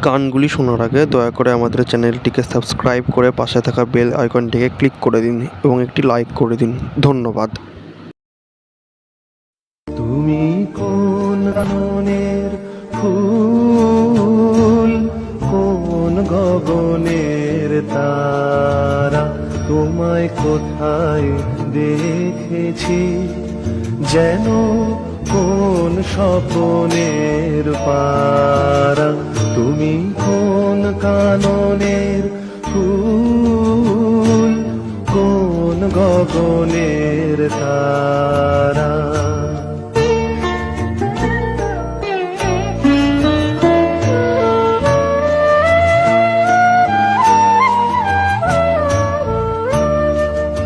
গানগুলি শোনার আগে দয়া করে আমাদের চ্যানেলটিকে সাবস্ক্রাইব করে পাশে থাকা বেল আইকনটিকে ক্লিক করে দিন এবং একটি লাইক করে দিন। ধন্যবাদ। তুমি কোন মনের ফুল, কোন গগনের তারা, তোমায় কোথায় দেখেছি যেন কোন স্বপ্নের পারা। তুমি কোন কাননের ফুল, কোন গগনের তারা।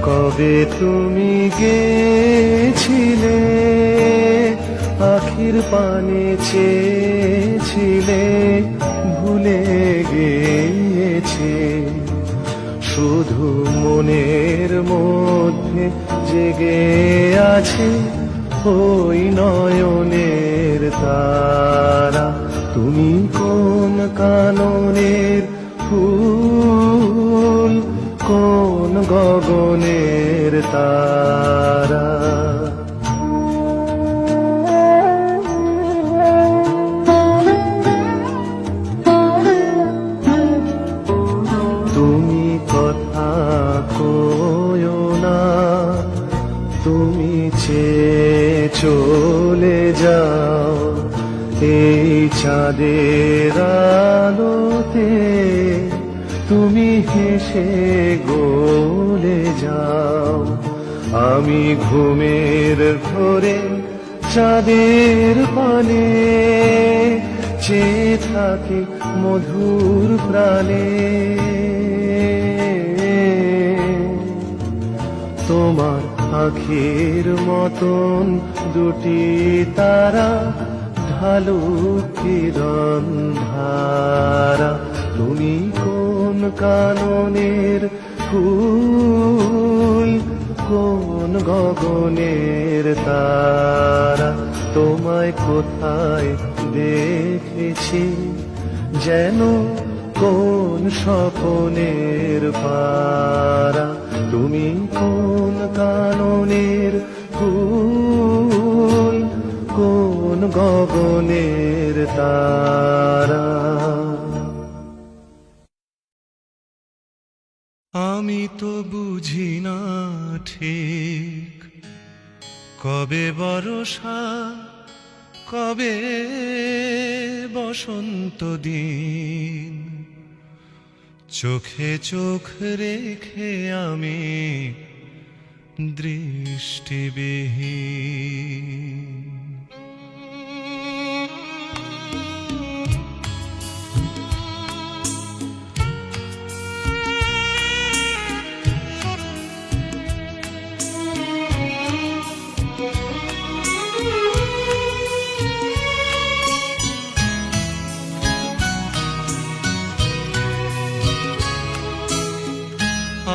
কবে তুমি গেছিলে, আখির পানে চেয়েছিলে, ভুলে গিয়েছে শুধু মনের মধ্যে জেগে আছে ওই নয়নের তারা। তুমি কোন কাননের ফুল, কোন গগনের তারা। তুমি কথা কয়ো না, তুমি চেয়ে চলে যাও এই চাঁদের আলোতে। তুমি হেসে গলে যাও, আমি ঘুমের ঘোরে চাঁদের পানে চেয়ে থাকি মধুর প্রাণে। তোমার আখির মতন দুটি তারা, ঢালু কিরণ ধারা। তুমি কোন কাননের ফুল, কোন গগনের তারা, তোমায় কোথায় দেখেছি যেন কোন স্বপ্নের পারা। তুমি কোন কাননের ফুল, কোন গগনের তারা। আমি তো বুঝি না ঠিক কবে বর্ষা, কবে বসন্ত দিন। চোখে চোখ রেখে আমি দৃষ্টিবিহীন।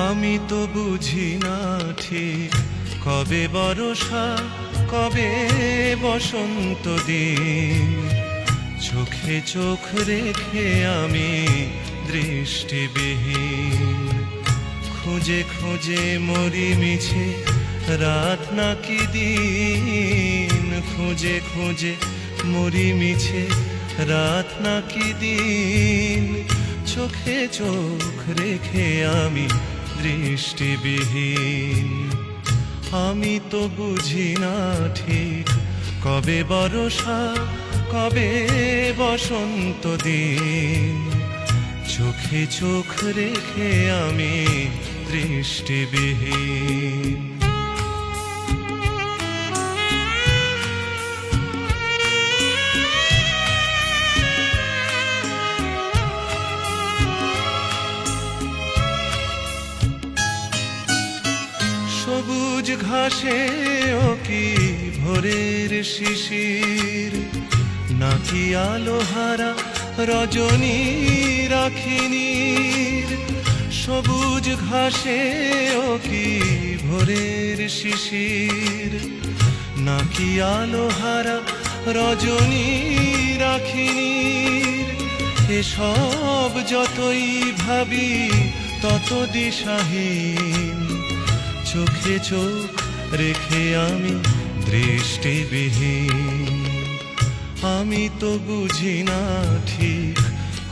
আমি তো বুঝি না ঠিক কবে বর্ষা, কবে বসন্ত দিন। চোখে চোখ রেখে আমি দৃষ্টিবিহীন। খুঁজে খুঁজে মরি মিছে রাত নাকি দিন। খুঁজে খুঁজে মরি মিছে রাত নাকি দিন। চোখে চোখ রেখে আমি দৃষ্টিবিহীন। আমি তো বুঝি না ঠিক কবে বর্ষা, কবে বসন্ত দিন। চোখে চোখ রেখে আমি দৃষ্টিবিহীন। সবুজ ঘাসে ও কি ভোরের শিশির, নাকি আলোহারা রজনী রাখিনীর। সবুজ ঘাসে ও কি ভোরের শিশির, নাকি আলোহারা রজনী রাখিনীর। সব যতই ভাবি তত দিশাহীন, চোখে চোখ রেখে আমি দৃষ্টিবিহীন। আমি তো বুঝি না ঠিক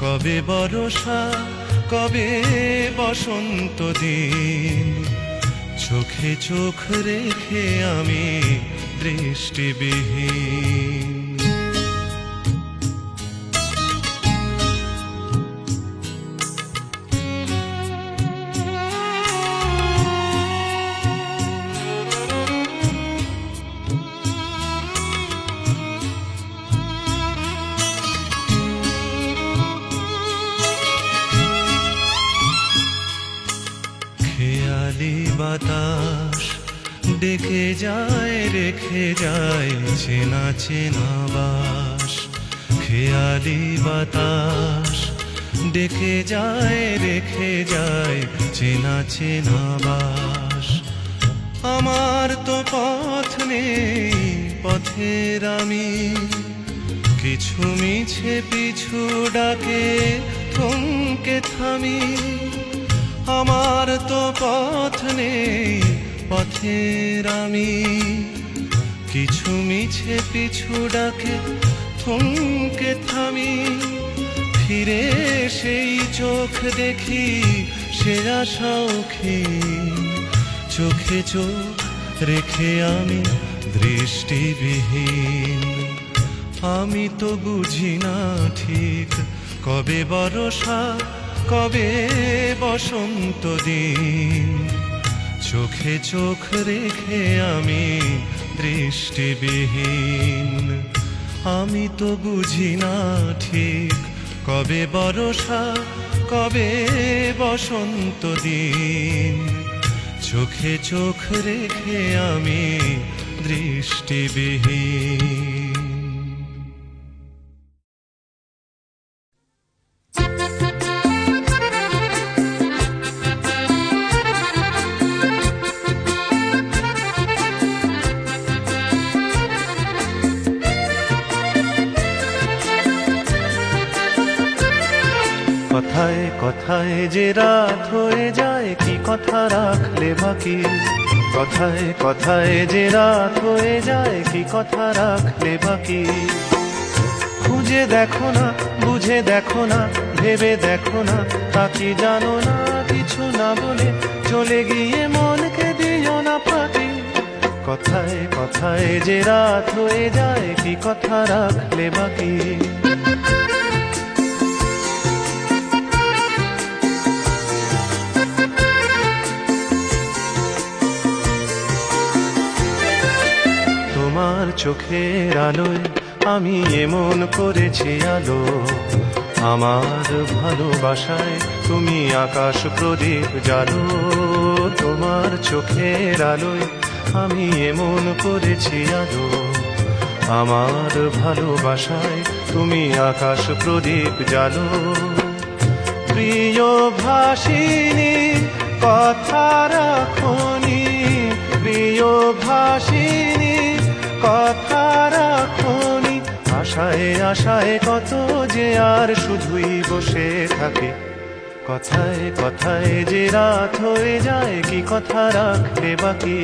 কবে বর্ষা কবে বসন্ত দিন, চোখে চোখ রেখে আমি দৃষ্টিবিহীন। খেয়ালি বাতাস ডেকে যায় রেখে যায় চেনা চেনা বাস, খেয়ালি বাতাস ডেকে যায় রেখে যায় চেনা চেনা বাস। আমার তো পথ নেই পথের আমি, কিছু মিছে পিছু ডাকে থমকে থামি। আমার তো পথ নেই পথের আমি, কিছু মিছে পিছু ডাকে থমকে থামি। ফিরে সেই চোখ দেখি সে আশাও ক্ষীণ, চোখে চোখ রেখে আমি দৃষ্টিবিহীন। আমি তো বুঝি না ঠিক কবে বর্ষা কবে বসন্ত দিন, চোখে চোখ রেখে আমি দৃষ্টিবিহীন। আমি তো বুঝি না ঠিক কবে বর্ষা কবে বসন্ত দিন, চোখে চোখ রেখে আমি দৃষ্টিবিহীন। কথায় কথায় যে রাত হয়ে যায় কি কথা রাখলে বাকি, কথায় কথায় যে রাত হয়ে যায় কি কথা রাখলে বাকি। খুঁজে দেখো না বুঝে দেখো না ভেবে দেখো না, তা কি জানো না কিছু না বলে চলে গিয়ে মনকে দিও না ফাঁকি। কথায় কথায় যে রাত হয়ে যায় কি কথা রাখলে বাকি। তোমার চোখের আলোয় আমি এমন করেছি আলো, আমার ভালোবাসায় তুমি আকাশ প্রদীপ জ্বালো। তোমার চোখের আলোয় আমি এমন করেছি আলো, আমার ভালোবাসায় তুমি আকাশ প্রদীপ জ্বালো। প্রিয় ভাসিনী কথা রাখনি, প্রিয় ভাসিনী কথা রাখনি। আশায় আশায় কত যে আর শুধুই বসে থাকে, কথায় কথায় যে রাত হয়ে যায় কি কথা রাখলে বাকি।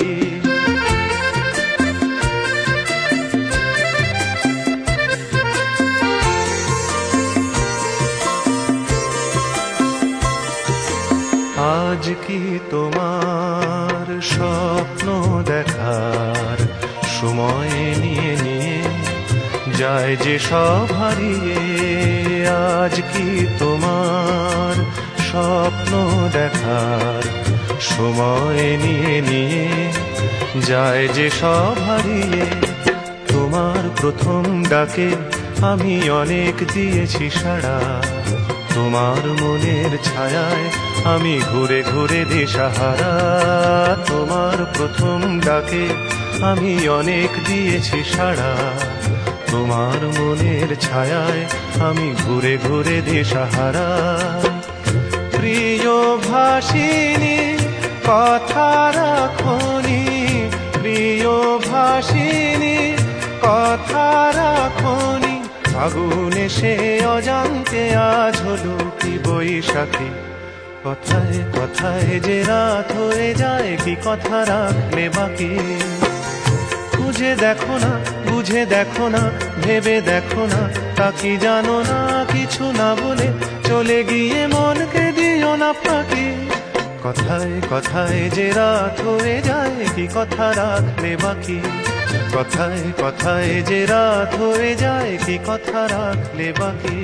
আজ কি তোমার স্বপ্ন দেখার সময় নিয়ে নিয়ে যায় যে সব হারিয়ে। আজ কি তোমার স্বপ্ন দেখার সময় নিয়ে নিয়ে যায় যে সব হারিয়ে। তোমার প্রথম ডাকে আমি অনেক দিয়েছি সাড়া, তোমার মনের ছায়ায় আমি ঘুরে ঘুরে দিশাহারা। তোমার প্রথম ডাকে আমি অনেক দিয়েছি সাড়া, তোমার মনের ছায়ায় আমি ঘুরে ঘুরে দিশাহারা। প্রিয় ভাসিনী কথা রাখনি, প্রিয় ভাসিনী কথা রাখনি। ফাগুন এসে অজান্তে আজ হলো কি বৈশাখী। কথায় কথায় যে রাত হয়ে যায় কি কথা রাখলে বাকি। খুঁজে দেখো না, বুঝে দেখো না, ভেবে দেখো না, তা কি জানো না, কিছু না বলে চলে গিয়ে মনকে দিও না ফাঁকি। কথায় কথায় যে রাত হয়ে যায় কি কথা রাখলে বাকি। কথায় কথায় যে রাত হয়ে যায় কি কথা রাখলে বাকি।